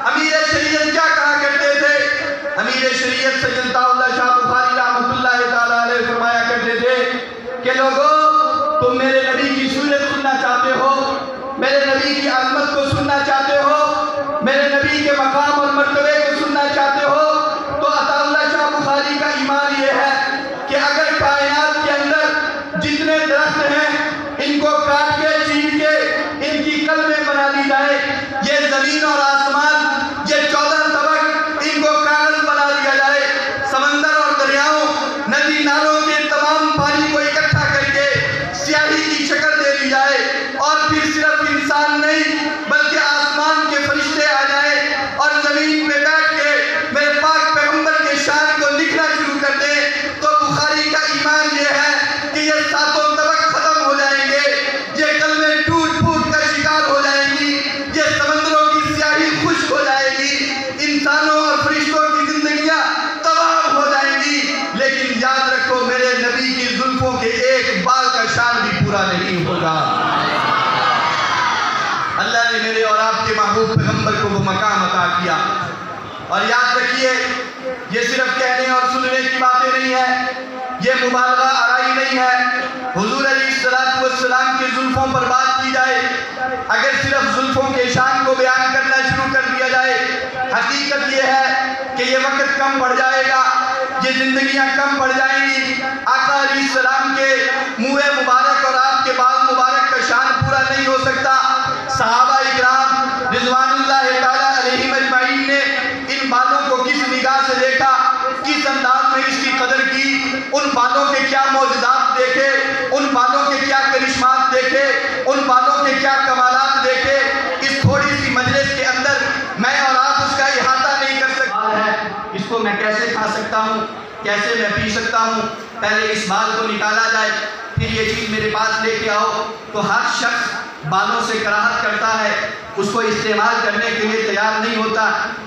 अमीर शरीयत क्या कहा करते थे? अमीर शरीयत सैयद ताउल्लाह शाह बुखारी रहमतुल्लाह तआला अलैह फरमाया करते थे कि लोगों, तुम मेरे नबी की सूरत सुनना चाहते हो, मेरे नबी की अज़मत को सुनना चाहते हो, मेरे नबी के मकाम और मर्तबे को सुनना चाहते हो, तो अताउल्लाह शाह बुखारी का ईमान ये है कि अगर कायनात के अंदर जितने दरख्त हैं इनको काट के चीर के इनकी कलमें बना दी जाए, ये जमीन और आसमान ये 14 तबक इनको कागज बना दिया जाए, समंदर और दरियाओं नदी नालों के तमाम पानी को इकट्ठा करके स्याही की शक्ल दे दी जाए और फिर सिर्फ इंसान नहीं बल्कि आसमान के फरिश्ते आ जाए और जमीन पे बैठ के मेरे पाक पैगंबर के शान को लिखना शुरू कर दे, तो बुखारी का ईमान ये है कि ये सातों तबक खत्म हो जाएंगे, ये कलमें टूट फूट कर शिकार हो जाएंगी, ये समंदरों की स्याही खुश्क हो जाएगी, इंसानों और फरिश्तों की जिंदगियां तबाह हो जाएंगी, लेकिन याद रखो मेरे नबी की जुल्फों के एक बाल का शान भी पूरा नहीं होगा। अल्लाह ने मेरे और आपके महबूब पैगंबर को वो मकाम अता किया। और याद रखिए, ये सिर्फ कहने और सुनने की बातें नहीं है, ये मुबालगा आराई नहीं है। हुजूर अलैहिस्सलातु वस्सलाम की जुल्फों पर बात की जाए, अगर सिर्फ जुल्फों के शान को बयान करना शुरू कर दिया जाए, हकीकत ये है कि ये वक्त कम पड़ जाएगा, ये जिंदगियां कम पड़ जाएंगी। आका अलैहिस्सलाम के मुँह मुबारक और आपके बाल मुबारक का शान पूरा नहीं हो सकता। सहाबा इकराम रिज़वानुल्लाह ताला अलैहिम अजमईन ने इन बालों को किस निगाह से देखा, किस अंदाज में इसकी कदर की, उन बालों के क्या मौजज़ात देखे, उन बालों के क्या करिश्मात देखे, उन बालों के क्या कमालात देखे, इस थोड़ी सी मजलिस के अंदर मैं और आप उसका इहाता नहीं कर सकता है। इसको मैं कैसे खा सकता हूँ, कैसे मैं पी सकता हूँ, पहले इस बाल को निकाला जाए, फिर ये चीज़ मेरे पास लेके आओ। तो हर शख्स बालों से कराहत करता है, उसको इस्तेमाल करने के लिए तैयार नहीं होता,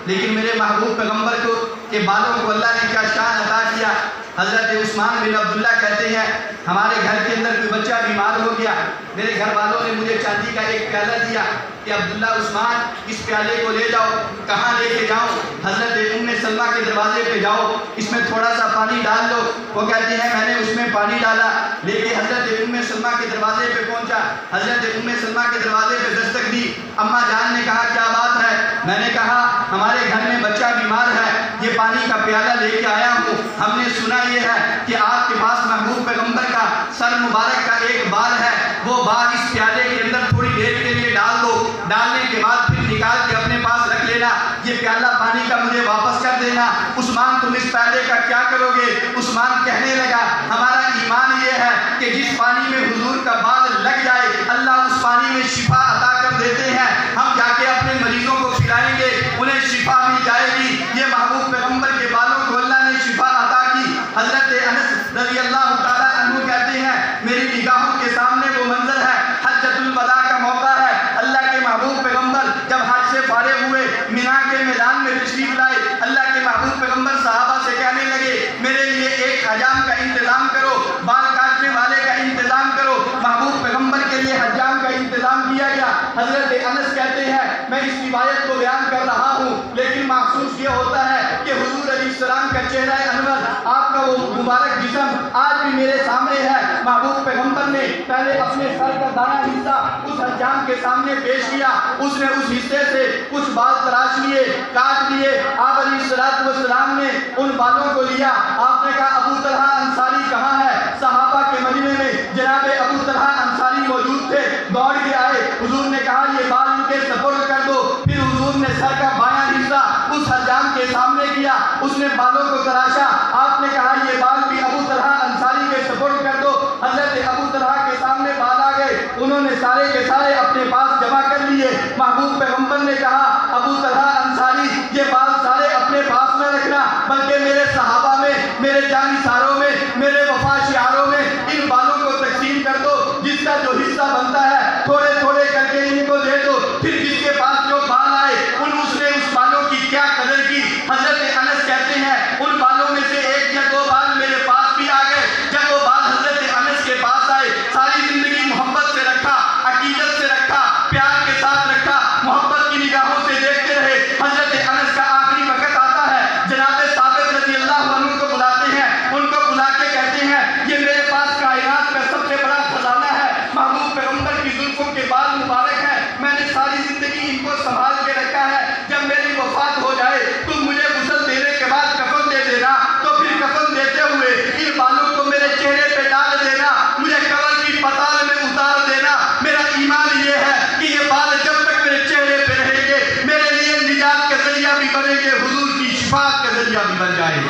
लेकिन मेरे महबूब पैगंबर को के बालों को अल्लाह ने क्या शान अता किया। हज़रत उस्मान बिन अब्दुल्ला कहते हैं, हमारे घर के अंदर कोई बच्चा बीमार हो गया, मेरे घर वालों ने मुझे चांदी का एक प्याला दिया कि अब्दुल्ला उस्मान इस प्याले को ले जाओ। कहाँ लेके जाऊँ? हज़रत उम्मे सलमा के दरवाजे पे जाओ, इसमें थोड़ा सा पानी डाल लो। वो कहती है मैंने उसमें पानी डाला, लेके हज़रत उम्मे सलमा के दरवाजे पे पहुँचा। हज़रत उम्मे सलमा के दरवाजे पे दस्तक दी। अम्मा जान ने कहा क्या बात है? मैंने कहा हमारे घर में बच्चा बीमार है, ये पानी का प्याला लेके आया हूँ, हमने सुना ये है कि आपके पास महबूब पैगंबर का सर मुबारक का एक बाल है, वो बाल इस प्याले के अंदर थोड़ी देर के लिए डाल दो, डालने के बाद फिर निकाल के अपने पास रख लेना, ये प्याला पानी का मुझे वापस कर देना। उस्मान तुम इस प्याले का क्या करोगे? उस्मान कहने लगा हमारा ईमान ये है कि जिस पानी में हुजूर का बाल लग जाए अल्लाह उस पानी में शिफा अता कर देते हैं, हम जाके अपने मरीजों को खिलाएंगे, उन्हें शिफा मिल जाएगी। ये महबूब पैगंबर के बालों को अल्लाह ने शिफा अता की। हज़रत अनस रज़ियल्लाहु ताला अन्हु कहते हैं मेरी निगाहों के सामने वो मंजर है, हज्जतुल वदा का मौका है, अल्लाह के महबूब पैगंबर जब हज से फारिग हुए मिना के मैदान में तशरीफ लाए, अल्लाह के महबूब पैगंबर सहाबा से कहने लगे मेरे लिए एक हजाम का इंतजाम करो, बाल काटने वाले का इंतजाम करो। महबूब पैगंबर के लिए हजाम का इंतजाम किया गया। हज़रत अनस कहते हैं मैं इस रिवायत को बयान कर रहा हूँ, लेकिन महसूस ये होता है कि हुजूर अलैहिस्सलाम का चेहरा अनवर, आपका वो मुबारक जिस्म आज भी मेरे सामने है। महबूब पैगंबर ने पहले अपने सर का दाना हिस्सा उस हजाम के सामने पेश किया, उसने उस हिस्से से कुछ बाल तराश लिए, काट लिए। आप अलैहिस्सलातु वस्सलाम ने उन बालों को लिया, आपने कहा अबू तलहा अंसारी कहाँ है? सहाबा के मजमे में जनाबे अबू तलहा अंसारी मौजूद थे, दौड़ के आए, हुजूर ने कहा ये बाल उनके सपुर्द कर दो। फिर हुजूर ने सर का बायां हिस्सा उस हजाम के सामने किया, उसने बालों को तराशा, आपने कहा ये बाल भी अबू तलहा अंसारी के सपुर्द कर दो। हजरत अबू तलहा के सामने बाल आ गए, उन्होंने सारे के सारे अपने पास जमा कर लिए। महबूब पैगंबर ने कहा अबू तलहा अंसारी ये बाल सारे अपने पास में रखना, बल्कि मेरे सहाबा में, मेरे जानिसारों में, मेरे वफा शियारों में इन बालों को तकसीम कर दो, जिसका जो हिस्सा बनता है थोड़े थोड़े करके इनको दे दो। फिर जिसके पास जो बाल आए उसने उस बालों की क्या कदर की। हजरत अनस कहते हैं उन बालों में से एक या दो बाल मेरे पास भी आ गए। जब वो बाल हजरत अनस के पास आए, सारी जिंदगी मोहब्बत से रखा, अकीदत से रखा, प्यार के साथ रखा, मोहब्बत की निगाहों से देखते रहे। कामयाबी बन जाएगी।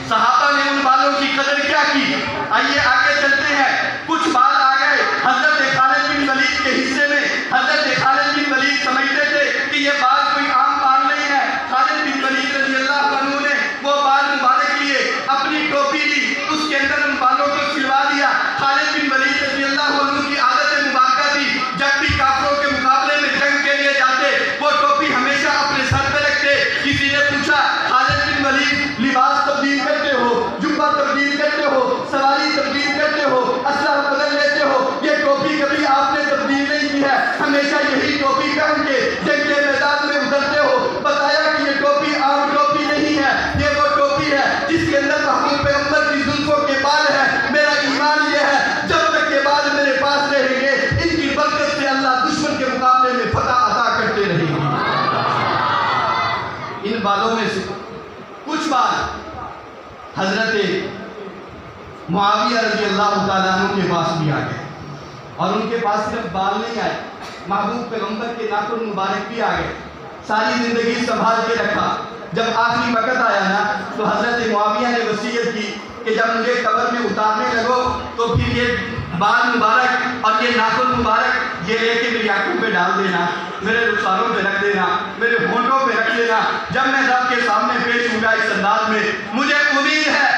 सहाबा ने उन बालों की कदर क्या की। आइए आगे चलते हैं। कुछ बाल आ गए हजरत खालिद बिन वलीद के हिस्से में। हजरत खालिद बिन वलीद समझते थे कि ये बाल कोई आम बाल नहीं है। खालिद बिन वलीद रज़ियल्लाहु अन्हु ने वो बाल मुबारक लिए, अपनी टोपी ली, उसके अंदर उन बालों को सिलवा दिया। खालिद बिन वलीद रज़ियल्लाहु अन्हु की आदत मुबारक थी, जब भी काफिरों के मुकाबले में जंग के लिए जाते वो टोपी हमेशा अपने सर पे रखते। किसी ने पूछा, खालिद बिन वलीद लिबास तब्दील करते हो, जुब्बा तब्दील करते हो, सवारी तब्दील करते हो, असलहा बदल लेते हो, ये टोपी कभी आपने तब्दील नहीं की है, हमेशा यही टोपी पहन के जंग के मैदान में उतरते हो। बताया कि ये टोपी आम टोपी नहीं है, ये वो टोपी है जिसके अंदर महबूब पैगंबर की जुल्फों के बाल है। मेरा ईमान ये है, जब तक के बाल मेरे पास रहेंगे, इनकी बरकत से अल्लाह दुश्मन के मुकाबले में फतह अता करते रहेंगे। इन बालों में से कुछ बाल हजरत मुआविया रज़ियल्लाहु ताला अन्हु के पास भी आ गए, और उनके पास सिर्फ बाल नहीं आए, महबूब पैगंबर के नाखून मुबारक भी आ गए। सारी जिंदगी संभाल के रखा। जब आखिरी वक्त आया ना, तो हजरत मुआविया ने वसीयत की कि जब मुझे कब्र में उतारने लगो तो फिर ये बाल मुबारक और ये नाखून मुबारक ये लेके मेरी आंखों पे डाल देना, मेरे रुखसारों पे रख देना, मेरे होंठों पे रख देना। जब मैं रब के सामने पेश होगा इस अंदाज में, मुझे उम्मीद है